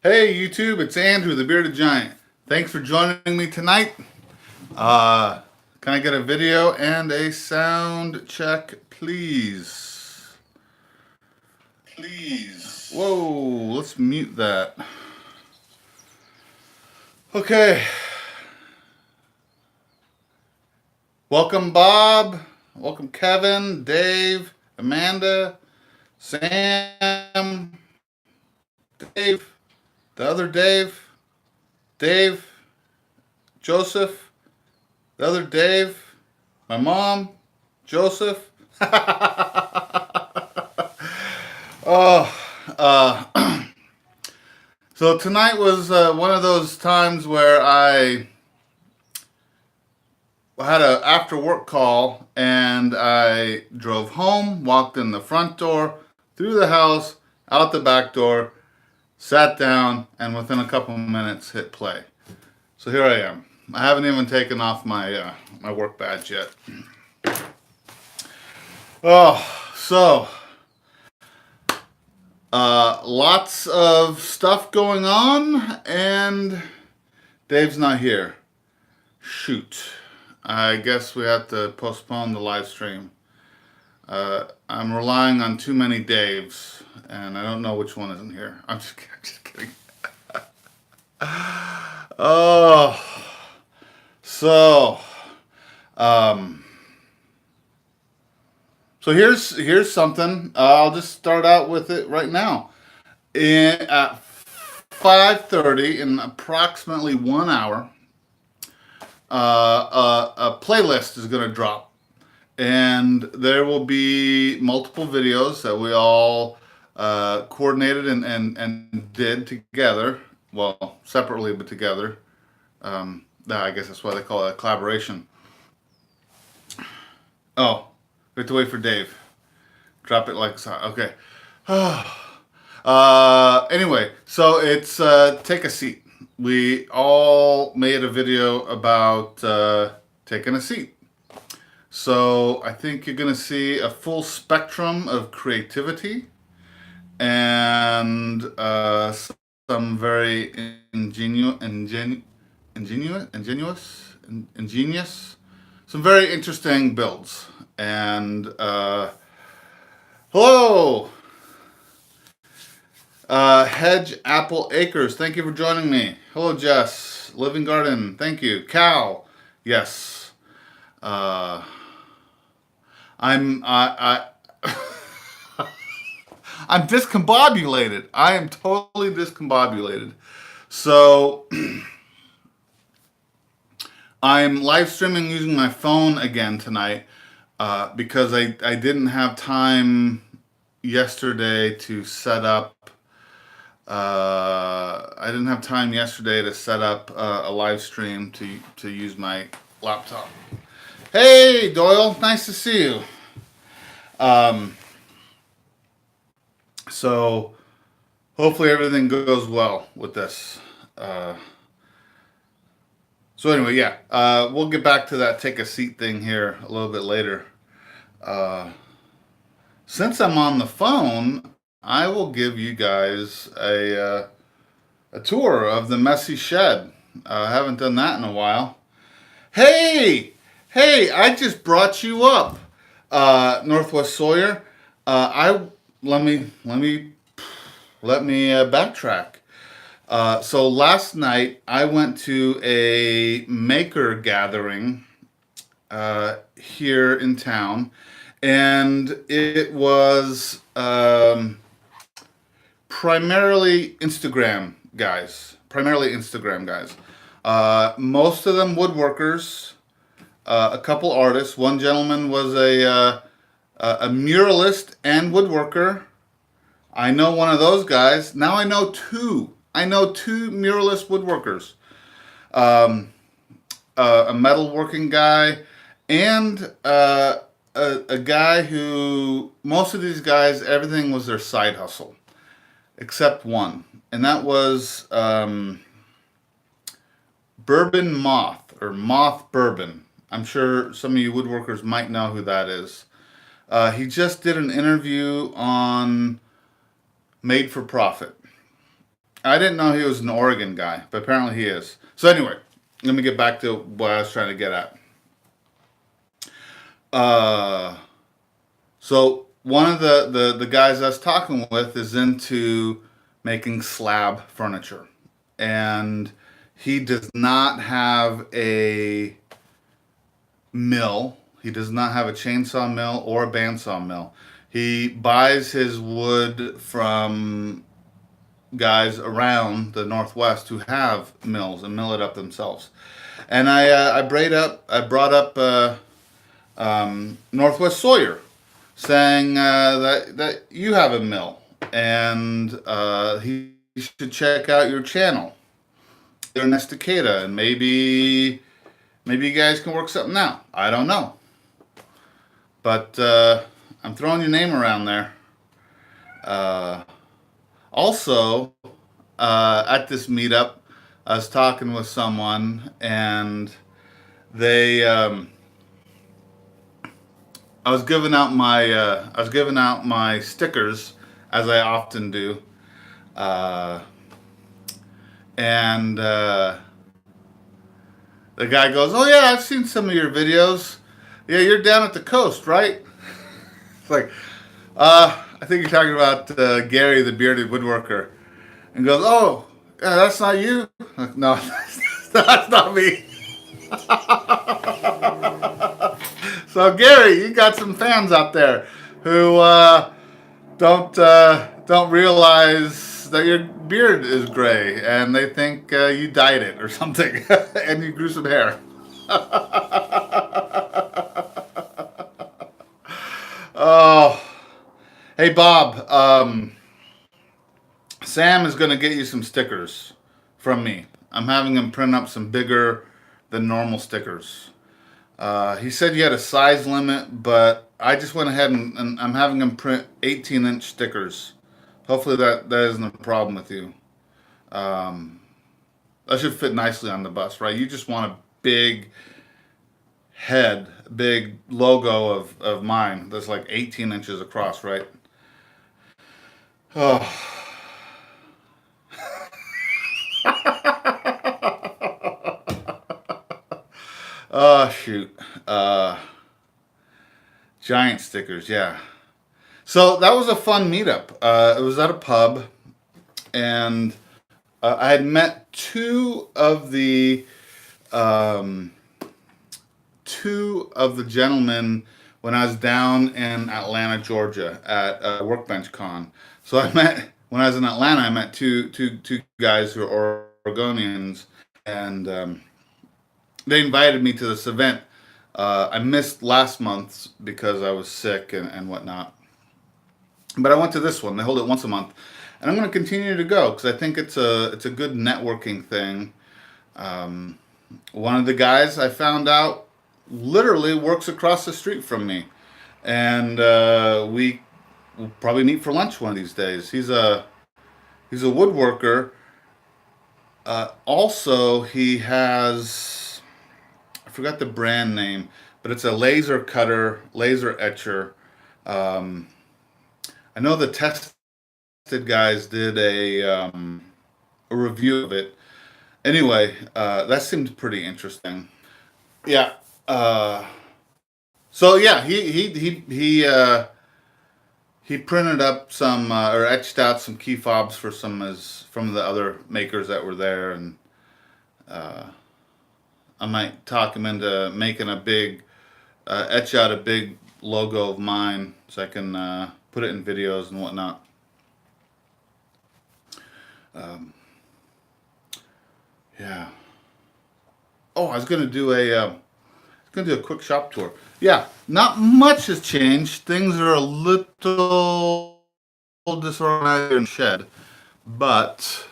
Hey YouTube, it's Andrew, the Bearded Giant. Thanks for joining me tonight. Uh, can I get a video and a sound check, please? Please. Whoa, let's mute that. Okay. Welcome Bob. Welcome Kevin, Dave, Amanda, Sam, Dave, the other Dave, Joseph, the other Dave, my mom, Joseph. Oh, so tonight was one of those times where I had a after work call and I drove home, walked in the front door, through the house, out the back door, sat down, and within a couple of minutes hit play. So here I am. I haven't even taken off my work badge yet. Oh, so lots of stuff going on, and Dave's not here. Shoot. I guess we have to postpone the live stream. I'm relying on too many Daves, and I don't know which one isn't here. I'm just kidding. Oh, so, um, so here's something. I'll just start out with it right now. At 5:30, in approximately 1 hour, a playlist is going to drop, and there will be multiple videos that we all coordinated and did together. Well, separately but together. I guess that's why they call it a collaboration. Oh, we have to wait for Dave. Drop it like so. Okay. Anyway, so it's take a seat. We all made a video about taking a seat. So I think you're going to see a full spectrum of creativity and some very ingenious, some very interesting builds. And hello, Hedge Apple Acres. Thank you for joining me. Hello, Jess. Living Garden. Thank you. Cal. Yes. I I'm discombobulated. I am totally discombobulated. So I'm live streaming using my phone again tonight because I didn't have time yesterday to set up. I didn't have time yesterday to set up a live stream to use my laptop. Hey Doyle, nice to see you. So hopefully everything goes well with this. So anyway, yeah, we'll get back to that take a seat thing here a little bit later. Since I'm on the phone, I will give you guys a tour of the messy shed. I haven't done that in a while. Hey, I just brought you up, Northwest Sawyer. I let me backtrack. So last night I went to a maker gathering here in town, and it was primarily Instagram guys. Most of them woodworkers. A couple artists. One gentleman was a muralist and woodworker. I know one of those guys. Now I know two. I know two muralist woodworkers. A metalworking guy and a guy who, most of these guys, everything was their side hustle. Except one. And that was Bourbon Moth, or Moth Bourbon. I'm sure some of you woodworkers might know who that is. He just did an interview on Made for Profit. I didn't know he was an Oregon guy, but apparently he is. So anyway, let me get back to what I was trying to get at. Uh, so one of the guys I was talking with is into making slab furniture, and he does not have a mill. He does not have a chainsaw mill or a bandsaw mill. He buys his wood from guys around the Northwest who have mills and mill it up themselves. And I brought up Northwest Sawyer, saying that you have a mill, and he should check out your channel, your Nesticata, and maybe you guys can work something out. I don't know, but I'm throwing your name around there. Uh, Also, at this meetup, I was talking with someone, and they, I was giving out my stickers, as I often do, uh, and the guy goes, "Oh yeah, I've seen some of your videos. Yeah, you're down at the coast, right?" It's like, I think you're talking about Gary, the bearded woodworker, and goes, "Oh, yeah, that's not you." Like, no, that's not me. So Gary, you got some fans out there who don't realize that your beard is gray, and they think you dyed it or something, and you grew some hair. Oh, hey Bob. Sam is going to get you some stickers from me. I'm having him print up some bigger than normal stickers. He said you had a size limit, but I just went ahead and I'm having him print 18-inch stickers. Hopefully that isn't a problem with you. Um, that should fit nicely on the bus, right? You just want a big head, big logo of mine that's like 18 inches across, right? Oh. Oh shoot. Giant stickers, yeah. So that was a fun meetup. It was at a pub, and I had met um, two of the gentlemen when I was down in Atlanta, Georgia, at Workbench Con. So I met when I was in Atlanta. I met two guys who are Oregonians, and they invited me to this event. I missed last month's because I was sick and whatnot. But I went to this one. They hold it once a month, and I'm going to continue to go because I think it's a good networking thing. Um, One of the guys I found out literally works across the street from me, and we will probably meet for lunch one of these days. He's a woodworker. Also, he has, I forgot the brand name, but it's a laser cutter, laser etcher. Um, I know the tested guys did a review of it. Anyway, that seemed pretty interesting. Yeah. Uh, so yeah, he printed up some or etched out some key fobs for some as from the other makers that were there, and uh, I might talk him into making a big etch out a big logo of mine so I can put it in videos and whatnot. Um, yeah. Oh, I was gonna do a quick shop tour. Yeah, not much has changed. Things are a little disorganized in the shed, but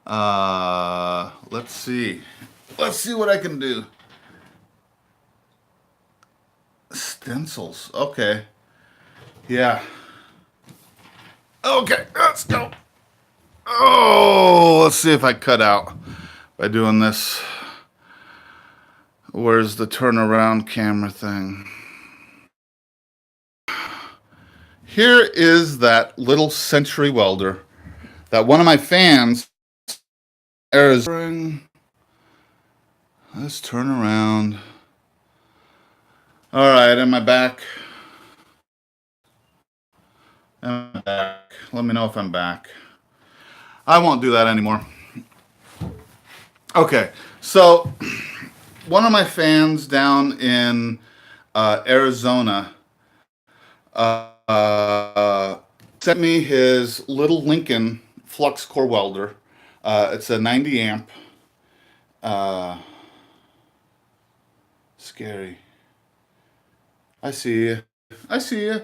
let's see. Let's see what I can do. Stencils. Okay. Yeah. Okay, let's go. Oh, let's see if I cut out by doing this. Where's the turnaround camera thing? Here is that little century welder that one of my fans, Arizona. Let's turn around. All right, am I back? Am I back? Let me know if I'm back. I won't do that anymore. Okay, so one of my fans down in Arizona sent me his little Lincoln flux core welder. It's a 90 amp. Scary. I see you. I see you.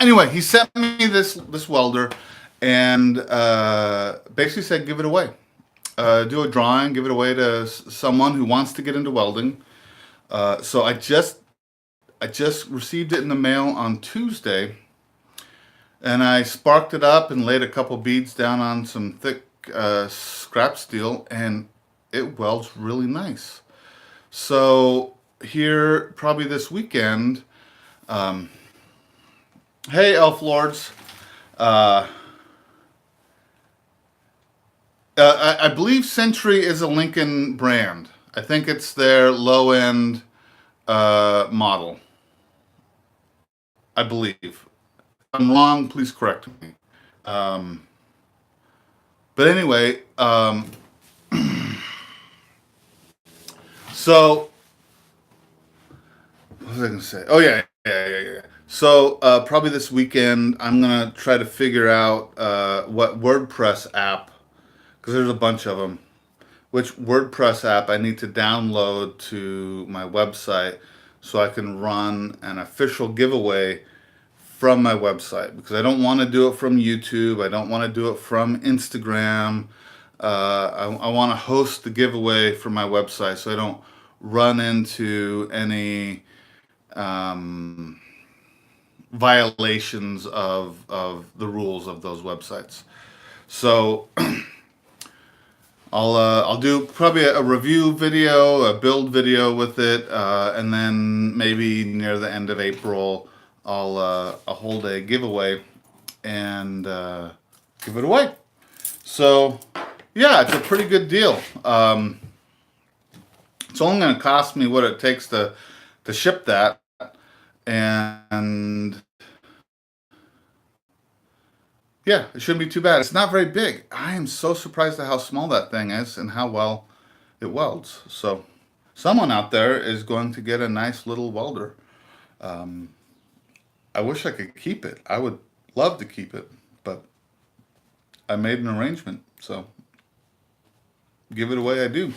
Anyway, he sent me this welder, and basically said, give it away. Do a drawing, give it away to someone who wants to get into welding. So I just received it in the mail on Tuesday, and I sparked it up and laid a couple beads down on some thick scrap steel, and it welds really nice. So here, probably this weekend. Hey, Elf Lords. I believe Century is a Lincoln brand. I think it's their low-end model. I believe. If I'm wrong, please correct me. But anyway, so what was I going to say? Oh, yeah. So probably this weekend, I'm going to try to figure out what WordPress app, because there's a bunch of them, which WordPress app I need to download to my website so I can run an official giveaway from my website, because I don't want to do it from YouTube. I don't want to do it from Instagram. I want to host the giveaway from my website so I don't run into any violations of the rules of those websites. So I'll do probably a review video, a build video with it, and then maybe near the end of April I'll hold a giveaway and give it away. So yeah, it's a pretty good deal. It's only going to cost me what it takes to ship that, and yeah, it shouldn't be too bad. It's not very big. I am so surprised at how small that thing is and how well it welds. So someone out there is going to get a nice little welder. I wish I could keep it. I would love to keep it, but I made an arrangement, so give it away I do.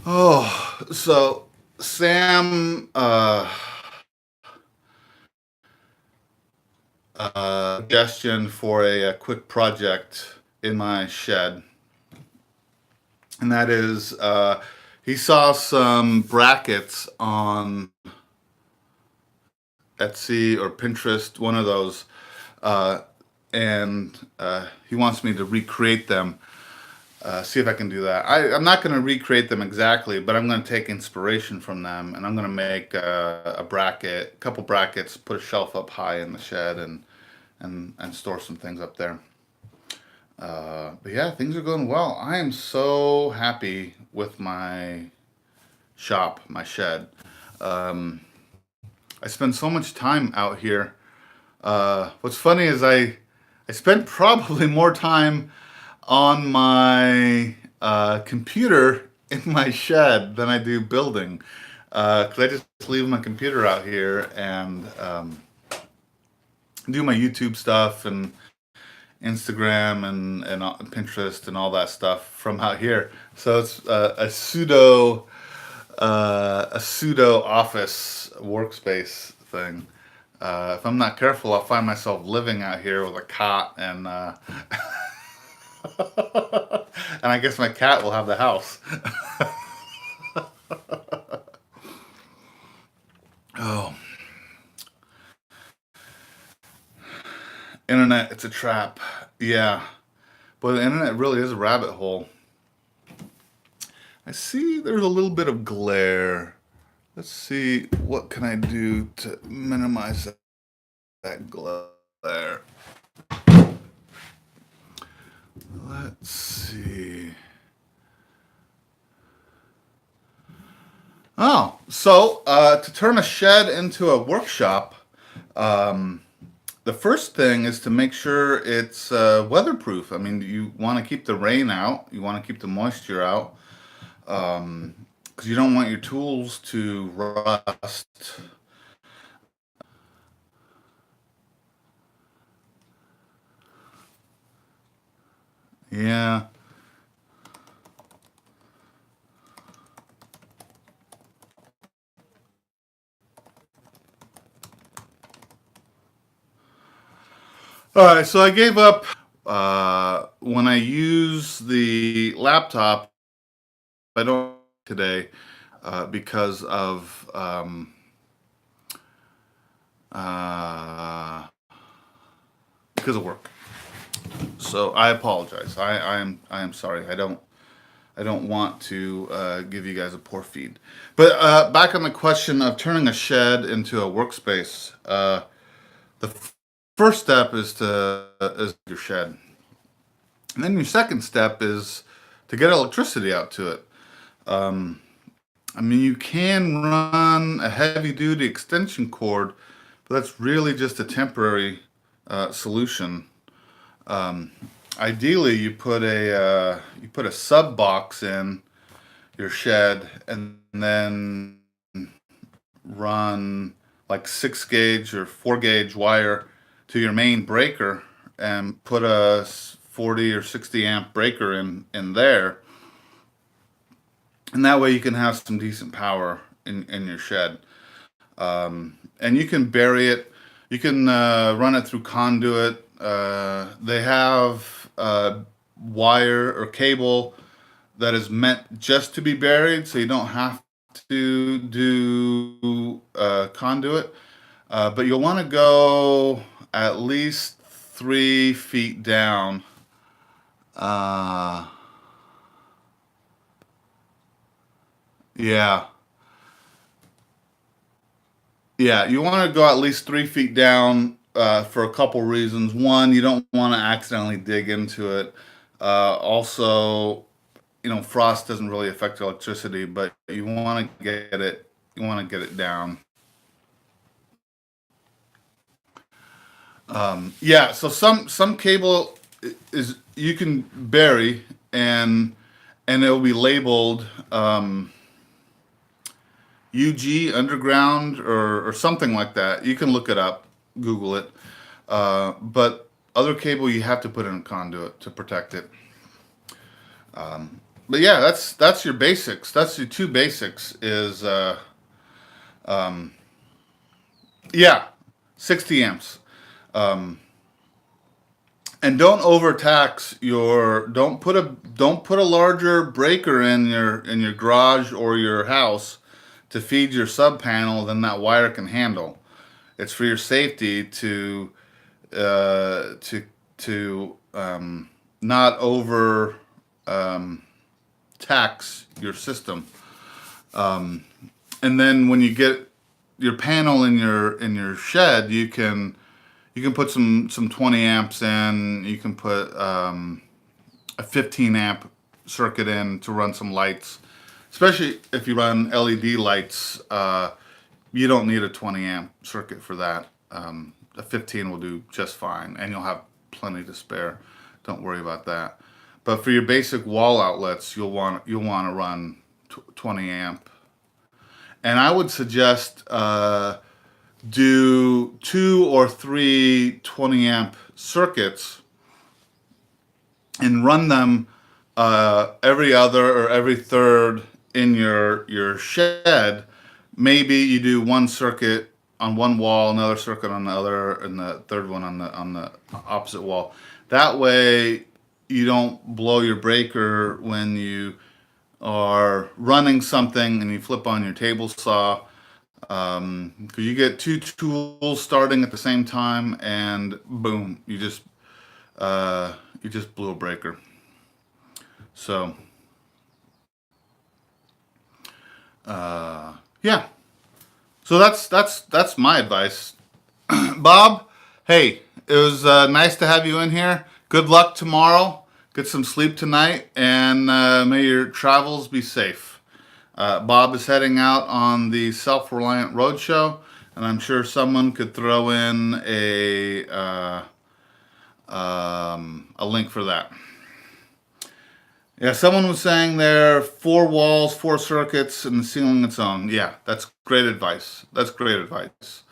Oh, so Sam suggestion for a quick project in my shed, and that is he saw some brackets on Etsy or Pinterest, one of those, and he wants me to recreate them. See if I can do that. I'm not going to recreate them exactly, but I'm going to take inspiration from them, and I'm going to make a bracket, a couple brackets, put a shelf up high in the shed, and store some things up there. But yeah, things are going well. I am so happy with my shop, my shed. I spend so much time out here. What's funny is I spent probably more time on my computer in my shed than I do building, because I just leave my computer out here and do my YouTube stuff and Instagram and Pinterest and all that stuff from out here. So it's a pseudo office workspace thing. If I'm not careful, I'll find myself living out here with a cot and and I guess my cat will have the house. Oh, internet, it's a trap. Yeah, but the internet really is a rabbit hole. I see there's a little bit of glare. Let's see, what can I do to minimize that glare? Let's see. Oh, so to turn a shed into a workshop, the first thing is to make sure it's weatherproof. I mean, you want to keep the rain out, you want to keep the moisture out, because you don't want your tools to rust. Yeah. All right, so I gave up when I use the laptop. I don't today because of uh, work. So I apologize. I am sorry. I don't want to give you guys a poor feed. But back on the question of turning a shed into a workspace. The first step is your shed, and then your second step is to get electricity out to it. I mean, you can run a heavy duty extension cord, but that's really just a temporary solution. Um, Ideally, you put a sub box in your shed, and then run like 6 gauge or 4 gauge wire to your main breaker, and put a 40 or 60 amp breaker in there, and that way you can have some decent power in your shed. And you can bury it. You can run it through conduit. They have wire or cable that is meant just to be buried, so you don't have to do conduit. But you'll want to go at least 3 feet down. Uh, yeah. Yeah, you want to go at least 3 feet down for a couple reasons. One, you don't want to accidentally dig into it. Also, frost doesn't really affect electricity, but you want to get it down. Yeah, so some cable is you can bury, and it'll be labeled UG underground, or something like that. You can look it up, Google it. But other cable you have to put in a conduit to protect it. But yeah, that's your basics. That's your two basics. Is yeah, 60 amps. Um, and don't overtax your. Don't put a larger breaker in your garage or your house to feed your sub panel than that wire can handle. It's for your safety to uh, to to not over tax your system. And then when you get your panel in your shed, you can put some 20 amps in. You can put a 15 amp circuit in to run some lights. Especially if you run LED lights, you don't need a 20 amp circuit for that. A 15 will do just fine, and you'll have plenty to spare. Don't worry about that. But for your basic wall outlets, you'll want to run 20 amp. And I would suggest do 2 or 3 20 amp circuits, and run them every other or every third in your shed. Maybe you do one circuit on one wall, another circuit on the other, and the third one on the opposite wall. That way, you don't blow your breaker when you are running something and you flip on your table saw. Because you get two tools starting at the same time, and boom, you just blew a breaker. So yeah, so that's my advice. Bob, hey, it was nice to have you in here. Good luck tomorrow. get some sleep tonight, and may your travels be safe. Bob is heading out on the Self-Reliant Roadshow, and I'm sure someone could throw in a link for that. Yeah, someone was saying there are 4 walls, 4 circuits, and the ceiling its own. Yeah, that's great advice. That's great advice.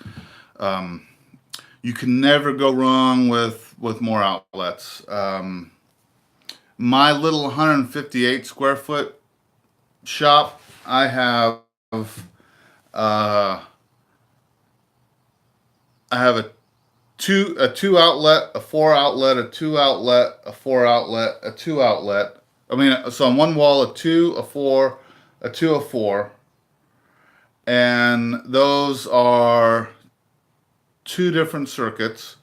You can never go wrong with more outlets. My little 158 square foot shop, I have uh, a two outlet, a 4 outlet, a 2 outlet, a 4 outlet, a 2 outlet. I mean, so on one wall, a 2, a 4, a 2, a 4, and those are 2 different circuits.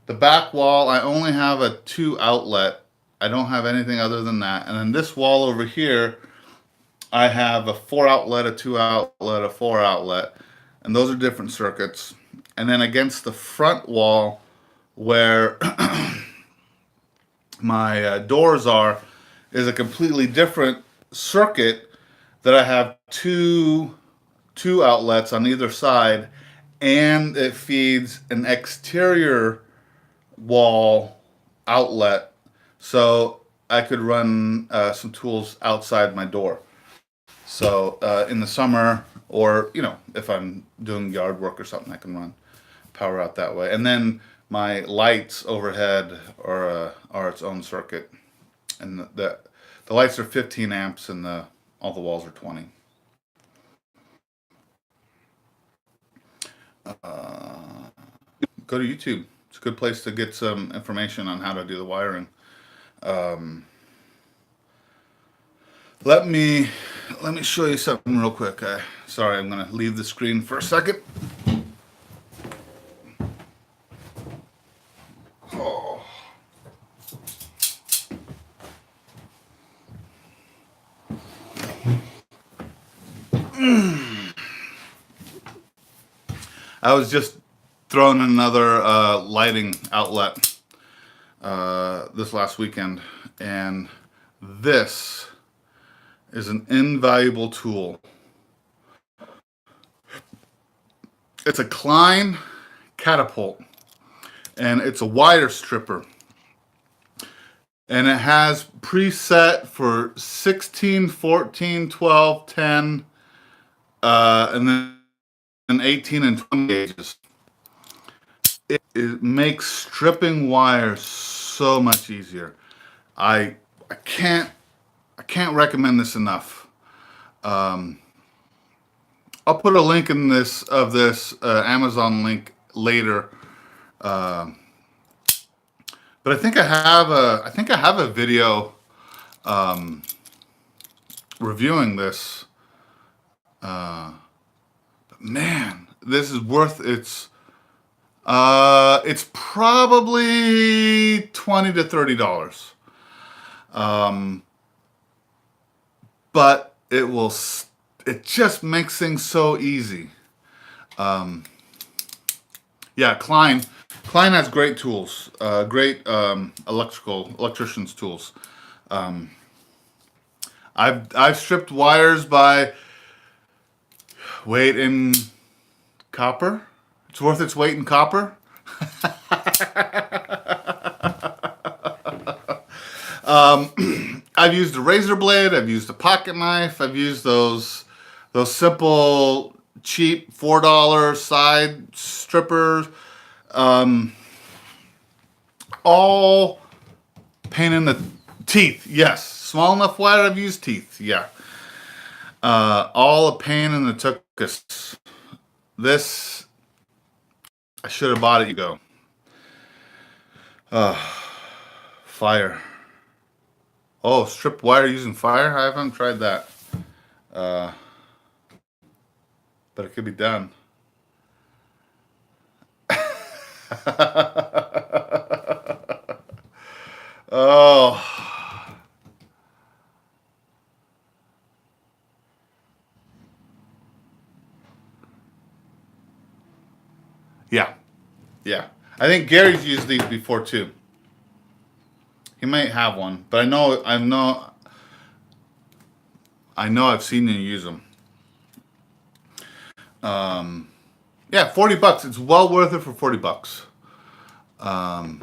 The back wall, I only have a 2 outlet. I don't have anything other than that. And then this wall over here, I have a 4 outlet, a 2 outlet, a 4 outlet, and those are different circuits. And then against the front wall, where my doors are, is a completely different circuit that I have two outlets on either side, and it feeds an exterior wall outlet, so I could run some tools outside my door. So in the summer, or if I'm doing yard work or something, I can run power out that way. And then my lights overhead are its own circuit, and the lights are 15 amps, and all the walls are 20. Go to YouTube. It's a good place to get some information on how to do the wiring. Let me show you something real quick. Sorry, I'm going to leave the screen for a second. Oh. I was just throwing another lighting outlet this last weekend, and this is an invaluable tool. It's a Klein catapult, and it's a wire stripper, and it has preset for 16, 14, 12, 10, and then 18 and 20 gauges. It makes stripping wire so much easier. I can't recommend this enough. I'll put a link in this Amazon link later. But I think I have a video reviewing this. But man, this is worth its. It's probably $20 to $30. But it just makes things so easy. Yeah, Klein has great tools, great electrician's tools. I've stripped wires by weight in copper. It's worth its weight in copper. I've used a razor blade. I've used a pocket knife. I've used those simple, cheap $4 side strippers. All pain in the teeth. Yes, small enough wire. I've used teeth. Yeah. All a pain in the tuchus. This, I should have bought it. You go. Fire. Oh, stripped wire using fire? I haven't tried that. But it could be done. Oh. Yeah. Yeah. I think Gary's used these before too. He might have one, but I know I've seen you use them. Yeah, $40. It's well worth it for $40. Um,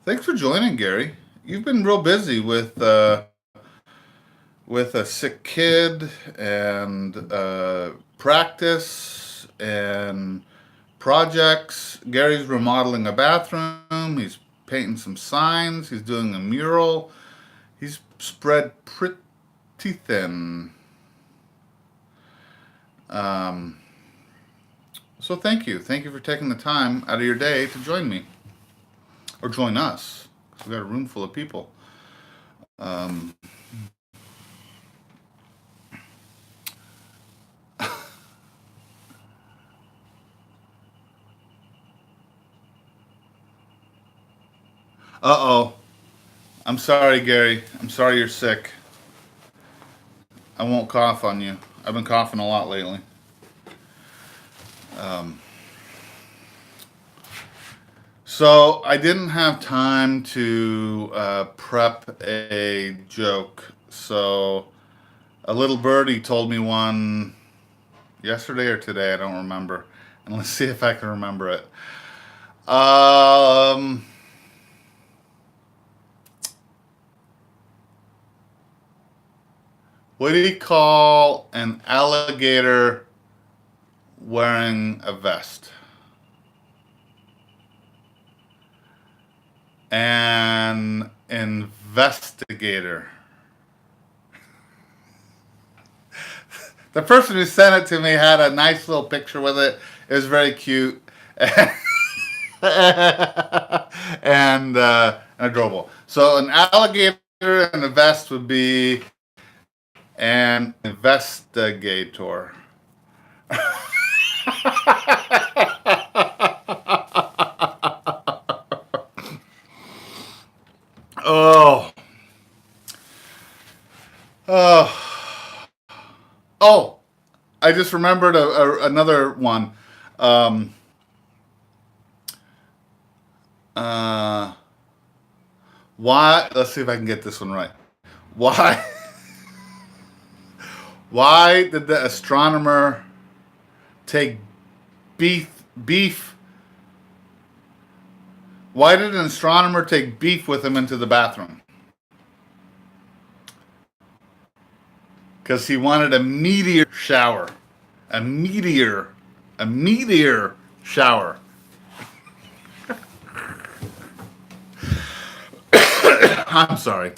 Thanks for joining, Gary. You've been real busy with a sick kid and practice and projects. Gary's remodeling a bathroom. He's painting some signs. He's doing a mural. He's spread pretty thin. Um, so thank you. Thank you for taking the time out of your day to join me or join us. We've got a room full of people. Um, Uh-oh. I'm sorry, Gary. I'm sorry you're sick. I won't cough on you. I've been coughing a lot lately. Um, so I didn't have time to prep a joke. So a little birdie told me one yesterday or today. I don't remember. And let's see if I can remember it. Um, what do you call an alligator wearing a vest? An investigator. The person who sent it to me had a nice little picture with it. It was very cute and adorable. So an alligator in a vest would be an investigator. Oh, oh, oh! I just remembered another one. Um, uh, why? Let's see if I can get this one right. Why? Why did the astronomer take beef? Why did an astronomer take beef with him into the bathroom? Because he wanted a meteor shower. A meteor. A meteor shower. I'm sorry.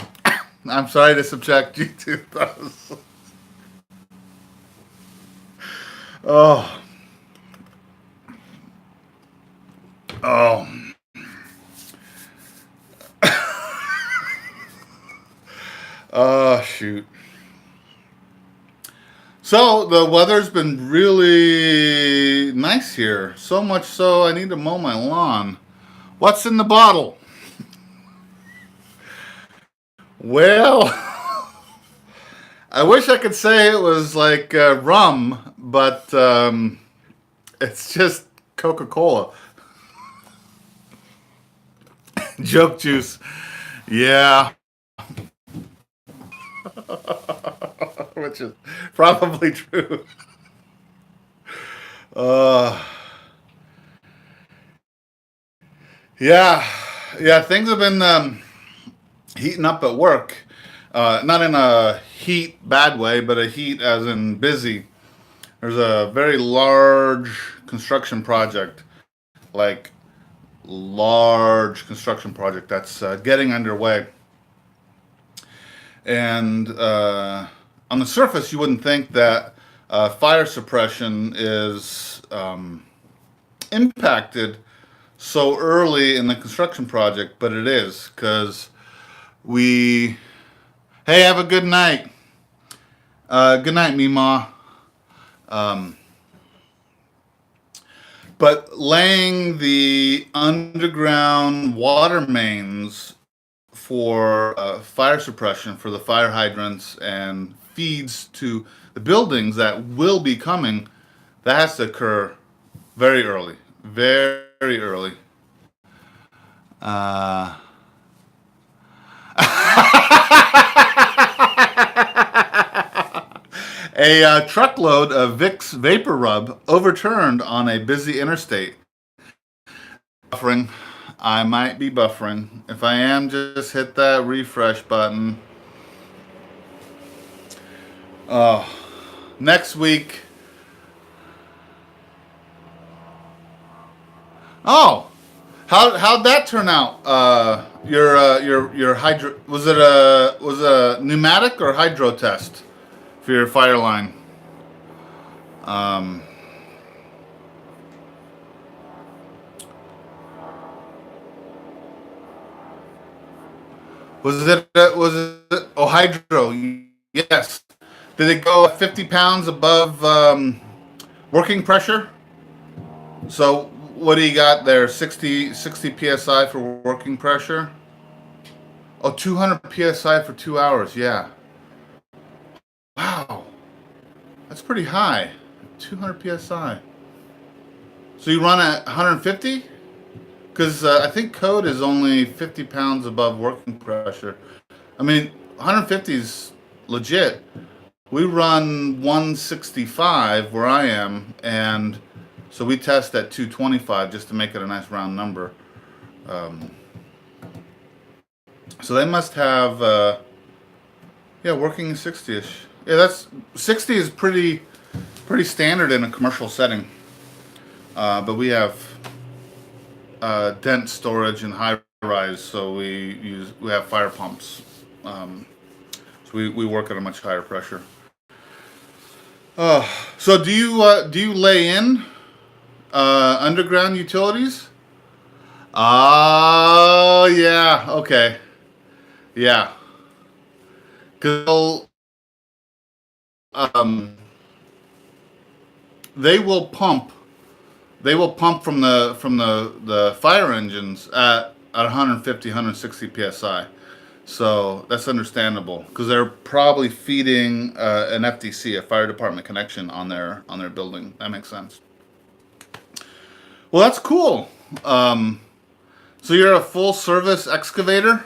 I'm sorry to subject you to those. Oh. Oh. Oh, shoot. So the weather's been really nice here. So much so I need to mow my lawn. What's in the bottle? Well, I wish I could say it was like rum, but it's just Coca-Cola. Joke juice. Yeah. Which is probably true. Uh, yeah. Yeah, things have been heating up at work. Not in a heat bad way, but a heat as in busy. There's a very large construction project, like large construction project that's getting underway. And on the surface, you wouldn't think that fire suppression is impacted so early in the construction project, but it is because we. Hey, have a good night. Good night, Mima. Um, but laying the underground water mains for fire suppression for the fire hydrants and feeds to the buildings that will be coming, that has to occur Very early. Very early. Uh, a truckload of Vicks Vapor Rub overturned on a busy interstate. Buffering. I might be buffering. If I am, just hit that refresh button. Oh, next week. Oh, how'd that turn out? Your hydro was it a pneumatic or hydro test for your fire line? Um, was it hydro? Yes. Did it go 50 pounds above working pressure? So what do you got there? 60 psi for working pressure? Oh, 200 psi for 2 hours. Yeah. Wow. That's pretty high. 200 psi. So you run at 150? Because I think code is only 50 pounds above working pressure. I mean, 150 is legit. We run 165 where I am, and so we test at 225 just to make it a nice round number. Um, so they must have, yeah, working 60ish. Yeah, that's 60 is pretty standard in a commercial setting. But we have dense storage and high rise, so we have fire pumps. So we work at a much higher pressure. So do you lay in underground utilities? Oh yeah, okay, yeah. Because um, they will pump from the fire engines at 150 160 psi. So that's understandable because they're probably feeding an FDC, a fire department connection, on their building. That makes sense. Well, that's cool. So you're a full service excavator.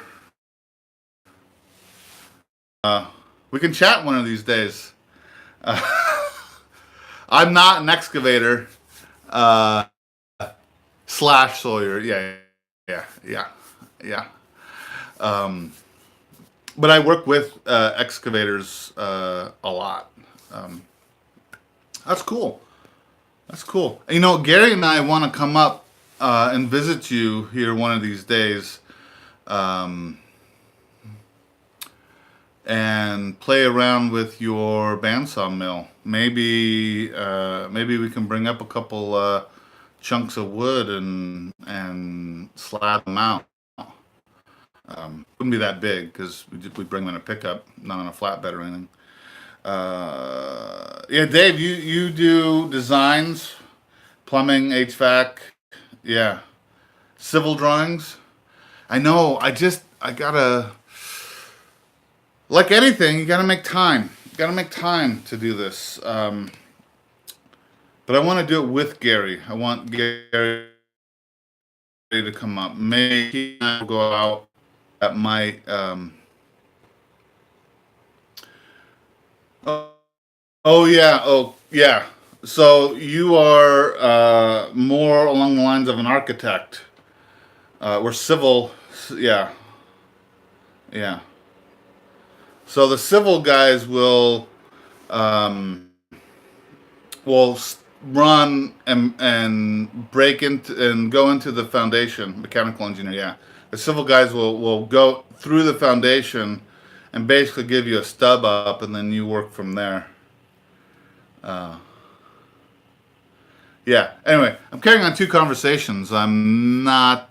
We can chat one of these days. I'm not an excavator uh, slash sawyer. Yeah. Um, but I work with excavators a lot. Um, that's cool. That's cool. You know, Gary and I want to come up and visit you here one of these days, um, and play around with your bandsaw mill. Maybe we can bring up a couple chunks of wood and slab them out. Wouldn't be that big because we bring them in a pickup, not on a flatbed or anything. Yeah, Dave, you do designs, plumbing, HVAC, yeah, civil drawings. I know. I gotta, like anything, you gotta make time. You gotta make time to do this. But I want to do it with Gary. I want Gary to come up. Maybe he and I will go out. That might. Oh, oh yeah. Oh yeah. So you are more along the lines of an architect. We're civil. Yeah. Yeah. So the civil guys um, will run and break into and go into the foundation. Mechanical engineer, yeah. The civil guys will go through the foundation and basically give you a stub up, and then you work from there. Uh, yeah. Anyway, I'm carrying on two conversations. I'm not.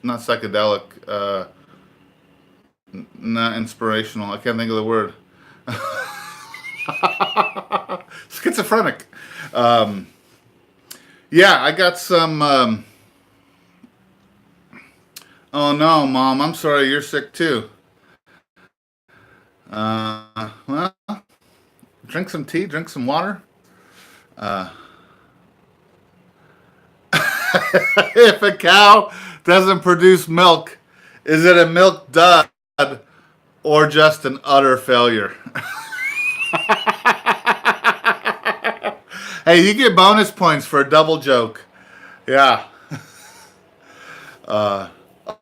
Not psychedelic, not inspirational. I can't think of the word. Schizophrenic. Um, yeah, I got some. Oh no, Mom, I'm sorry, you're sick too. Well, drink some tea, drink some water. Uh, if a cow doesn't produce milk, is it a milk dud or just an utter failure? Hey, you get bonus points for a double joke. Yeah. Uh,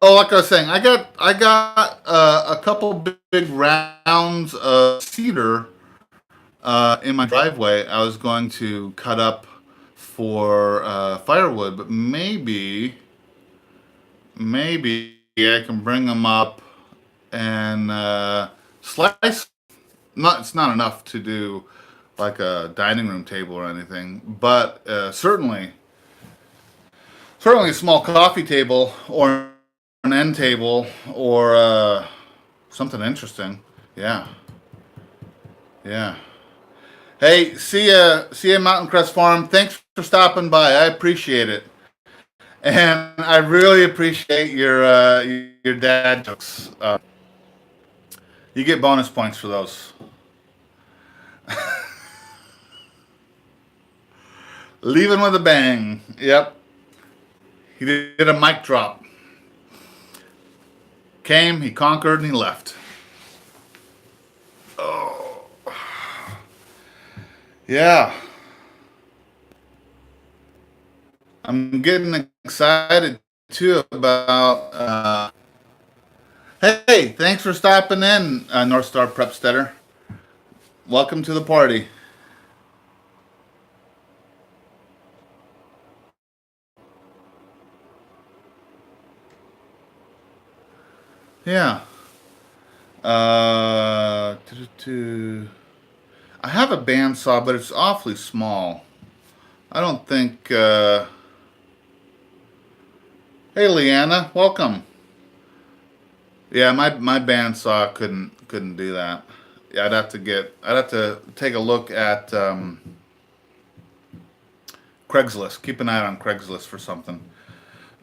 oh, like I was saying, I got a couple big rounds of cedar in my driveway. I was going to cut up for firewood, but maybe I can bring them up and slice. Not it's not enough to do like a dining room table or anything, but certainly a small coffee table or an end table or something interesting. Yeah, yeah. Hey, see ya, Mountain Crest Farm. Thanks for stopping by. I appreciate it, and I really appreciate your dad jokes. You get bonus points for those. Leaving with a bang. Yep, he did a mic drop. Came, he conquered, and he left. Oh, yeah. I'm getting excited too about. Hey, thanks for stopping in, North Star Prepstetter. Welcome to the party. Yeah. I have a bandsaw, but it's awfully small. I don't think. Hey, Leanna, welcome. Yeah, my bandsaw couldn't do that. Yeah, I'd have to take a look at Craigslist. Keep an eye on Craigslist for something.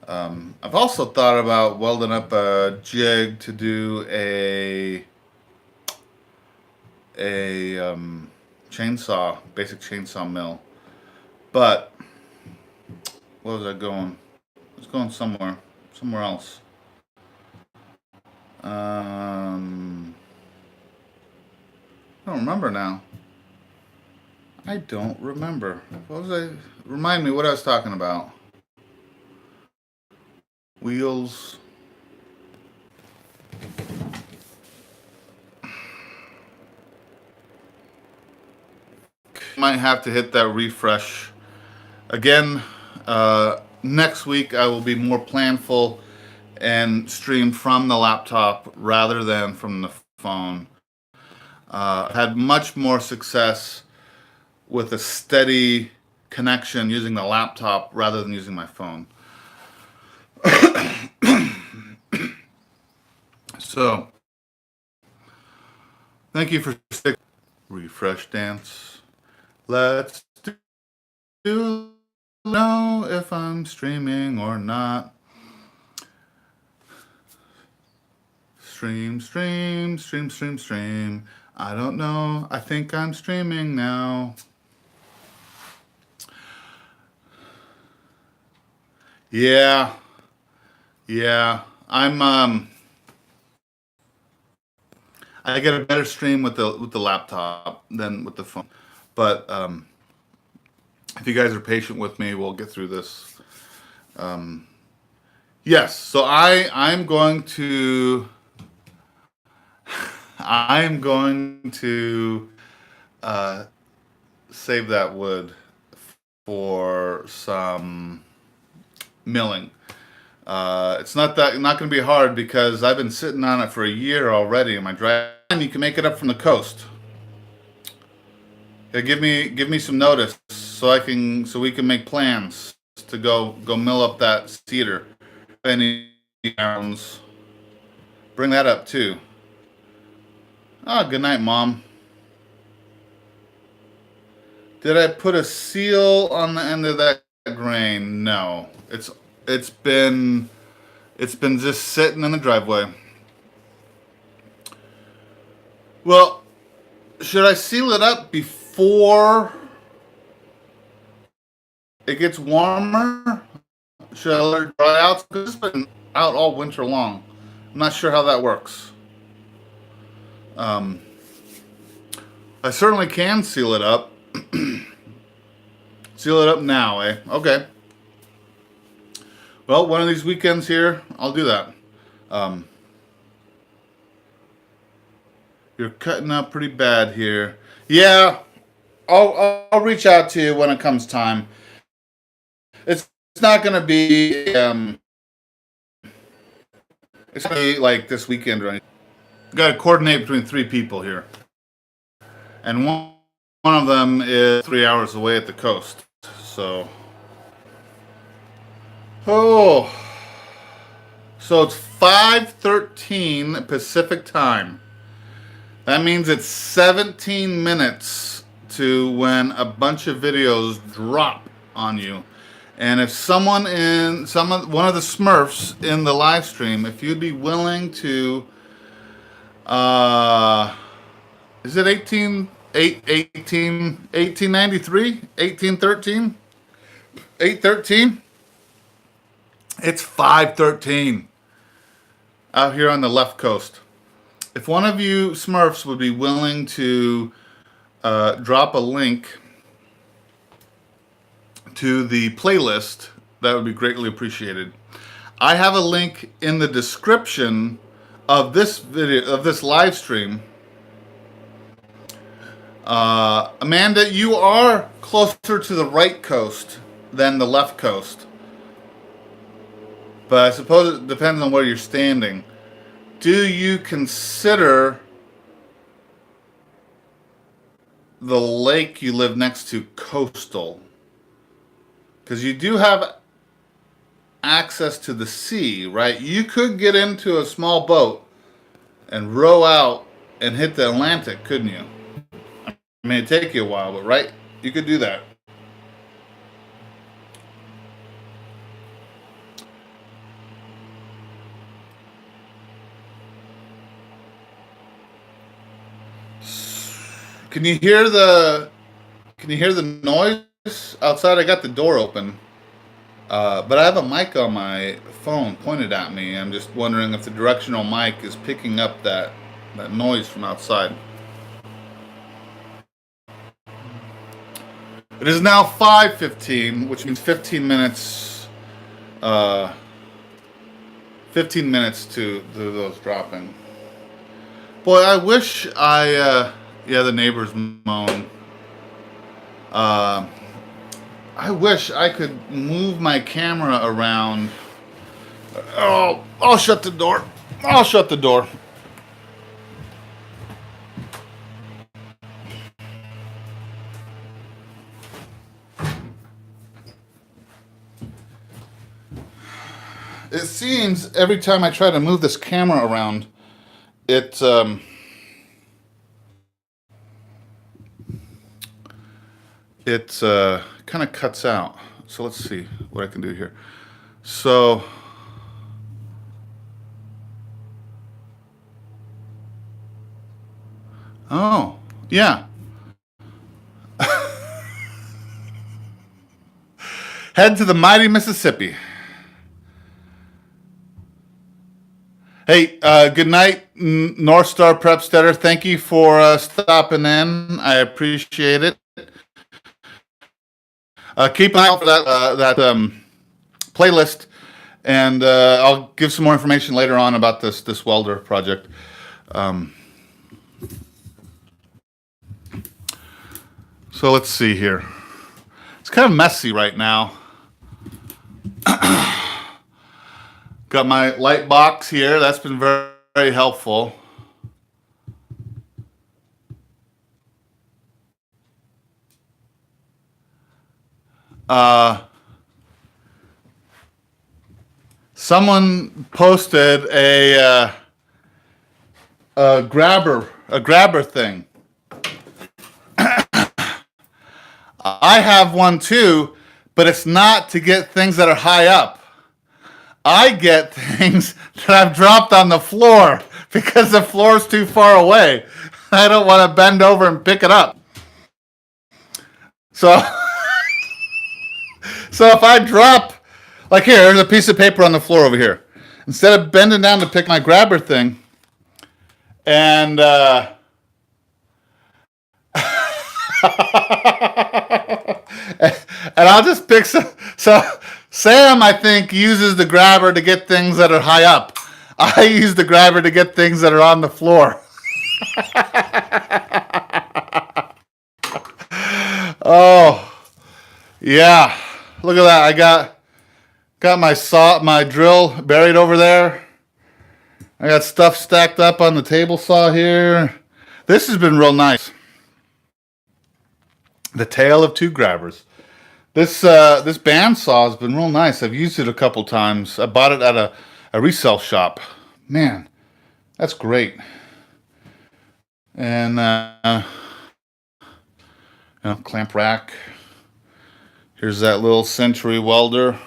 I've also thought about welding up a jig to do a chainsaw, basic chainsaw mill. But where was I going? I was going somewhere else. I don't remember now. I don't remember. What was I? Remind me what I was talking about. Wheels. Might have to hit that refresh again. Next week I will be more planful and stream from the laptop rather than from the phone. Had much more success with a steady connection using the laptop rather than using my phone. So, thank you for sticking. Refresh dance. Let's do know if I'm streaming or not. Stream, stream, stream, stream, stream. I don't know. I think I'm streaming now. Yeah. Yeah. I get a better stream with the laptop than with the phone. But if you guys are patient with me, we'll get through this. Yes, so I'm going to save that wood for some milling. It's not going to be hard because I've been sitting on it for a year already in my drive. You can make it up from the coast. Yeah, give me some notice so we can make plans to go mill up that cedar. Any rounds, bring that up too. Oh, good night, Mom. Did I put a seal on the end of that grain? No. It's been just sitting in the driveway. Well, should I seal it up before it gets warmer? Should I let it dry out? Because it's been out all winter long. I'm not sure how that works. I certainly can seal it up. Seal it up now, eh? Okay. Well, one of these weekends here, I'll do that. You're cutting up pretty bad here. Yeah, I'll reach out to you when it comes time. It's not gonna be it's gonna be like this weekend or anything. Got to coordinate between 3 people here, and one of them is 3 hours away at the coast. So, so it's 5:13 Pacific time. That means it's 17 minutes to when a bunch of videos drop on you. And if one of the Smurfs in the live stream, if you'd be willing to, is it 1893? 1813? 813? It's 5:13 out here on the left coast. If one of you Smurfs would be willing to drop a link to the playlist, that would be greatly appreciated. I have a link in the description of this video, of this live stream. Amanda, you are closer to the right coast than the left coast, but I suppose it depends on where you're standing. Do you consider the lake you live next to coastal? Because you do have access to the sea, right? You could get into a small boat and row out and hit the Atlantic, couldn't you? I mean, it'd take you a while, but right? You could do that. Can you hear the noise outside? I got the door open, but I have a mic on my phone pointed at me. I'm just wondering if the directional mic is picking up that noise from outside. It is now 5:15, which means 15 minutes. 15 minutes to those dropping. Boy, I wish yeah, the neighbors moan. I wish I could move my camera around. Oh, I'll shut the door. I'll shut the door. It seems every time I try to move this camera around, it kind of cuts out. So let's see what I can do here. So oh yeah, head to the mighty Mississippi. Hey, good night, North Star Prepstetter. Thank you for stopping in. I appreciate it. Keep an eye out for that playlist, and I'll give some more information later on about this welder project. So let's see here. It's kind of messy right now. Got my light box here. That's been very, very helpful. Someone posted a grabber thing. I have one too, but it's not to get things that are high up. I get things that I've dropped on the floor because the floor is too far away. I don't want to bend over and pick it up. So, so if I drop, like here, there's a piece of paper on the floor over here. Instead of bending down to pick my grabber thing, and and I'll just pick some. So Sam, I think, uses the grabber to get things that are high up. I use the grabber to get things that are on the floor. Oh, yeah. Look at that. I got my drill buried over there. I got stuff stacked up on the table saw here. This has been real nice. The tale of two grabbers. This bandsaw has been real nice. I've used it a couple times. I bought it at a resale shop. Man, that's great. And clamp rack. Here's that little Century welder.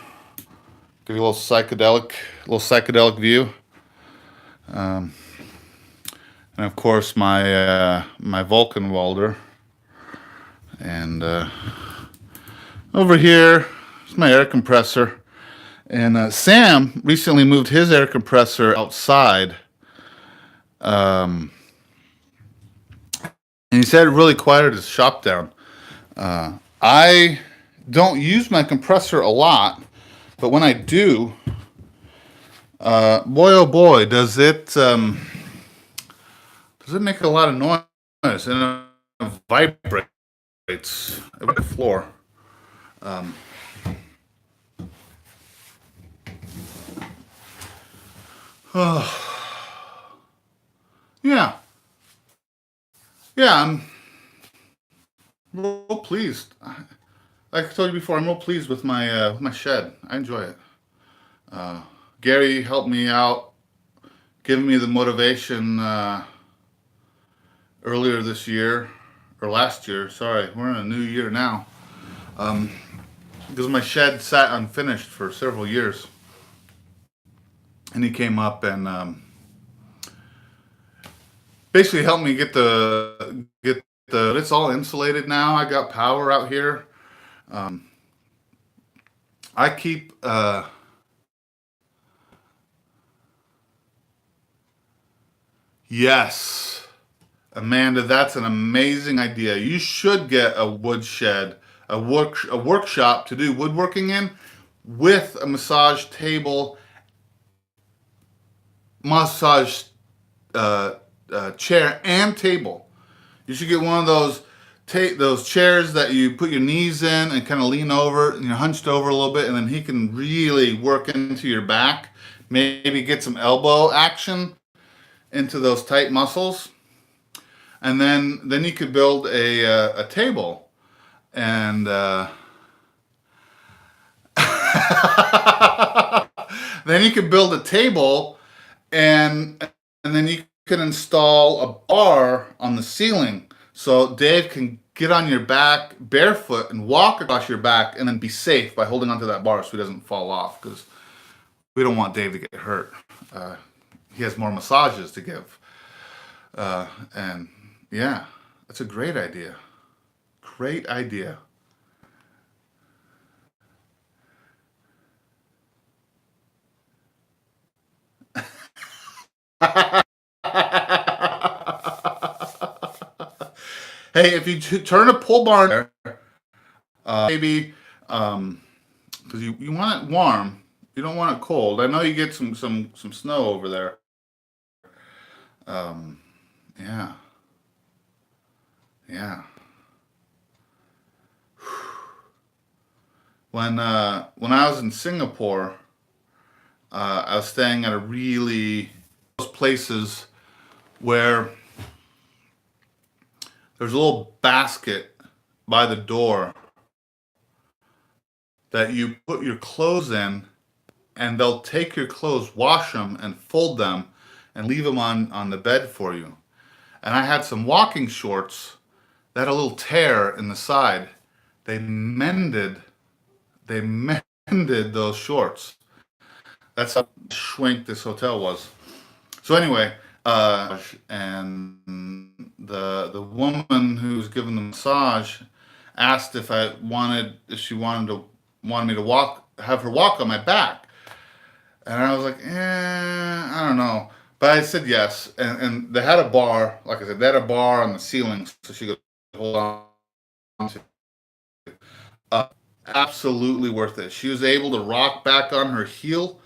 Give you a little psychedelic view. And of course my Vulcan welder. And over here is my air compressor. And Sam recently moved his air compressor outside. And he said it really quieted his shop down. I don't use my compressor a lot, but when I do, boy oh boy, does it make a lot of noise, and it vibrates over the floor. Yeah. Yeah, I'm real pleased. Like I told you before, I'm real pleased with my shed. I enjoy it. Gary helped me out, giving me the motivation earlier this year, or last year. Sorry, we're in a new year now. Because my shed sat unfinished for several years, and he came up and basically helped me get the. It's all insulated now. I got power out here. I keep yes, Amanda, that's an amazing idea. You should get a wood shed, a workshop to do woodworking in, with a massage table, massage chair and table. You should get one of those chairs that you put your knees in and kind of lean over and you're hunched over a little bit, and then he can really work into your back. Maybe get some elbow action into those tight muscles, and then you could build a table, and then you could build a table, and then you can install a bar on the ceiling, so Dave can get on your back barefoot and walk across your back, and then be safe by holding onto that bar so he doesn't fall off, because we don't want Dave to get hurt. He has more massages to give. And yeah, that's a great idea. Great idea. Hey, if you turn a pole barn there, maybe, because you want it warm, you don't want it cold. I know you get some snow over there. Yeah, yeah. When I was in Singapore, I was staying at a really those places where there's a little basket by the door that you put your clothes in, and they'll take your clothes, wash them, and fold them, and leave them on the bed for you. And I had some walking shorts that had a little tear in the side. They mended those shorts. That's how schwank this hotel was. So anyway, And the woman who's giving the massage asked if she wanted me to have her walk on my back. And I was like, I don't know. But I said yes. And they had a bar, like I said, they had a bar on the ceiling so she could hold on to. Uh, Absolutely worth it. She was able to rock back on her heel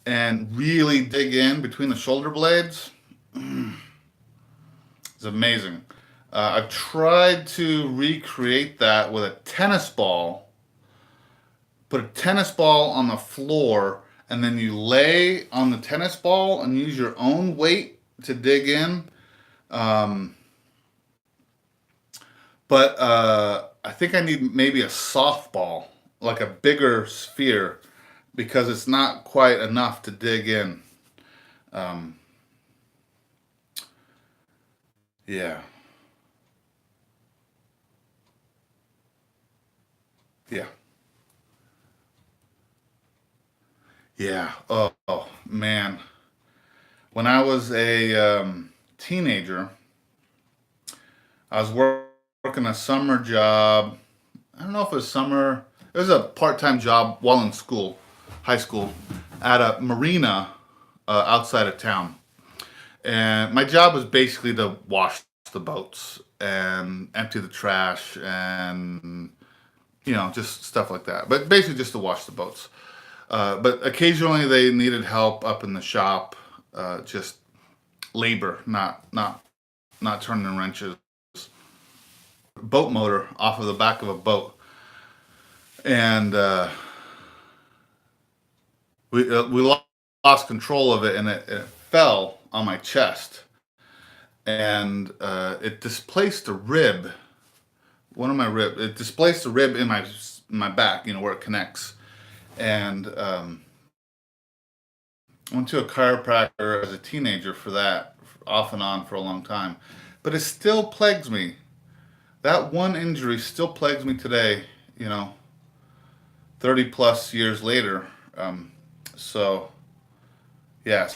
and really dig in between the shoulder blades. It's amazing. I've tried to recreate that with a tennis ball. Put a tennis ball on the floor, and then you lay on the tennis ball and use your own weight to dig in. Um, but I think I need maybe a softball, like a bigger sphere, because it's not quite enough to dig in. Um, yeah, yeah, yeah. Oh man. When I was a teenager, I was working a summer job. I don't know if it was summer. It was a part-time job while in school, high school, at a marina outside of town. And my job was basically to wash the boats and empty the trash and just stuff like that. But basically just to wash the boats. But occasionally they needed help up in the shop, just labor, not turning wrenches. Boat motor off of the back of a boat, and we lost control of it, and it fell on my chest, and it displaced a rib. One of my rib. It displaced a rib in my back, where it connects, and went to a chiropractor as a teenager for that, off and on for a long time, but it still plagues me. That one injury still plagues me today, 30 plus years later. So, yeah,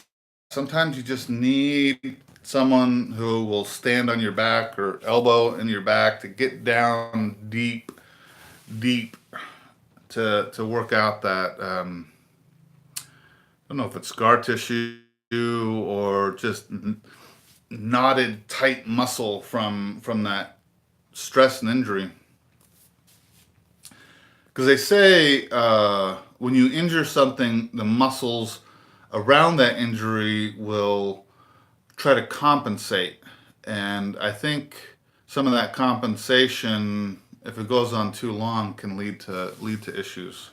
sometimes you just need someone who will stand on your back or elbow in your back to get down deep, deep to work out that. I don't know if it's scar tissue or just knotted tight muscle from that stress and injury. Because they say when you injure something, the muscles around that injury will try to compensate. And I think some of that compensation, if it goes on too long, can lead to issues.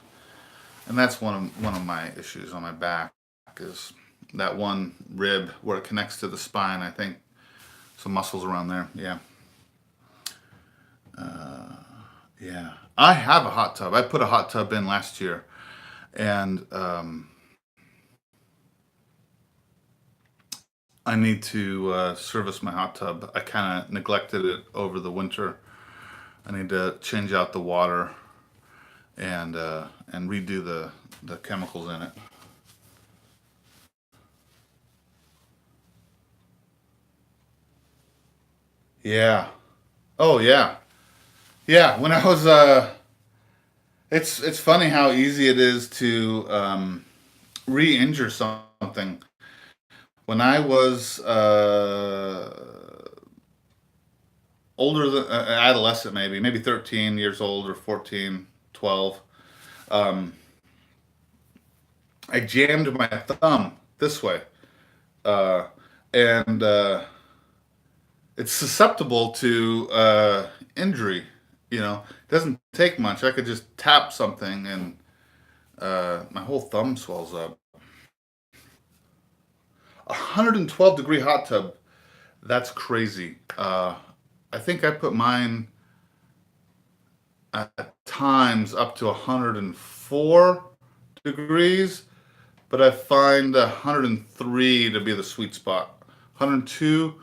And that's one of my issues on my back is that one rib where it connects to the spine. I think some muscles around there. Yeah. Yeah, I have a hot tub. I put a hot tub in last year, and I need to service my hot tub. I kind of neglected it over the winter. I need to change out the water and redo the chemicals in it. Yeah. Oh yeah. Yeah. When I was it's funny how easy it is to re-injure something. When I was older than adolescent, maybe 13 years old or 14, 12, um, I jammed my thumb this way, uh, and it's susceptible to injury. It doesn't take much. I could just tap something and my whole thumb swells up. 112-degree hot tub. That's crazy. I think I put mine at times up to 104 degrees, but I find 103 to be the sweet spot. 102,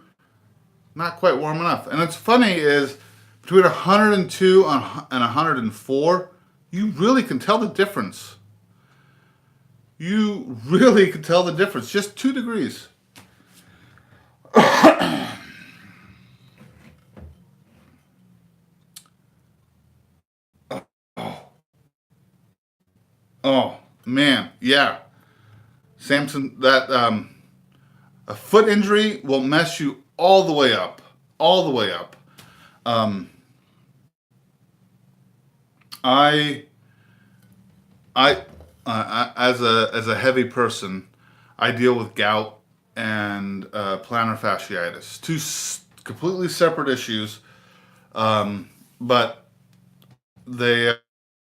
not quite warm enough. And it's funny is between 102 and 104, you really can tell the difference. You really can tell the difference. Just 2 degrees. Oh man, yeah. Samson, that a foot injury will mess you all the way up, all the way up. Um, I, as a heavy person, I deal with gout and plantar fasciitis, two completely separate issues, but they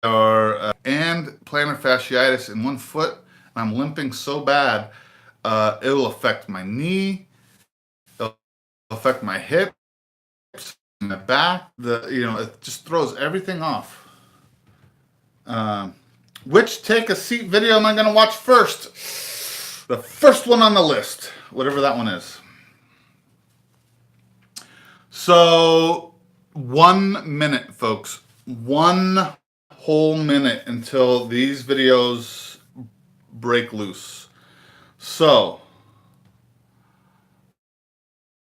are and plantar fasciitis in one foot. And I'm limping so bad, it will affect my knee, it'll affect my hips, my back. It just throws everything off. Um, which take a seat video am I going to watch first? The first one on the list, whatever that one is. So, 1 minute, folks. 1 whole minute until these videos break loose. So,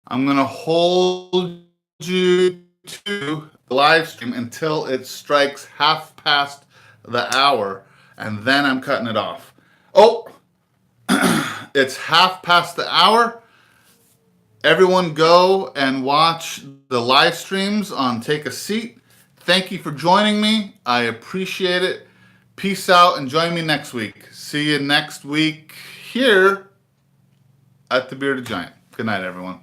I'm going to hold you to the live stream until it strikes half past the hour, and then I'm cutting it off. Oh, it's half past the hour. Everyone go and watch the live streams on Take a Seat. Thank you for joining me. I appreciate it. Peace out and join me next week. See you next week here at the Bearded Giant. Good night, everyone.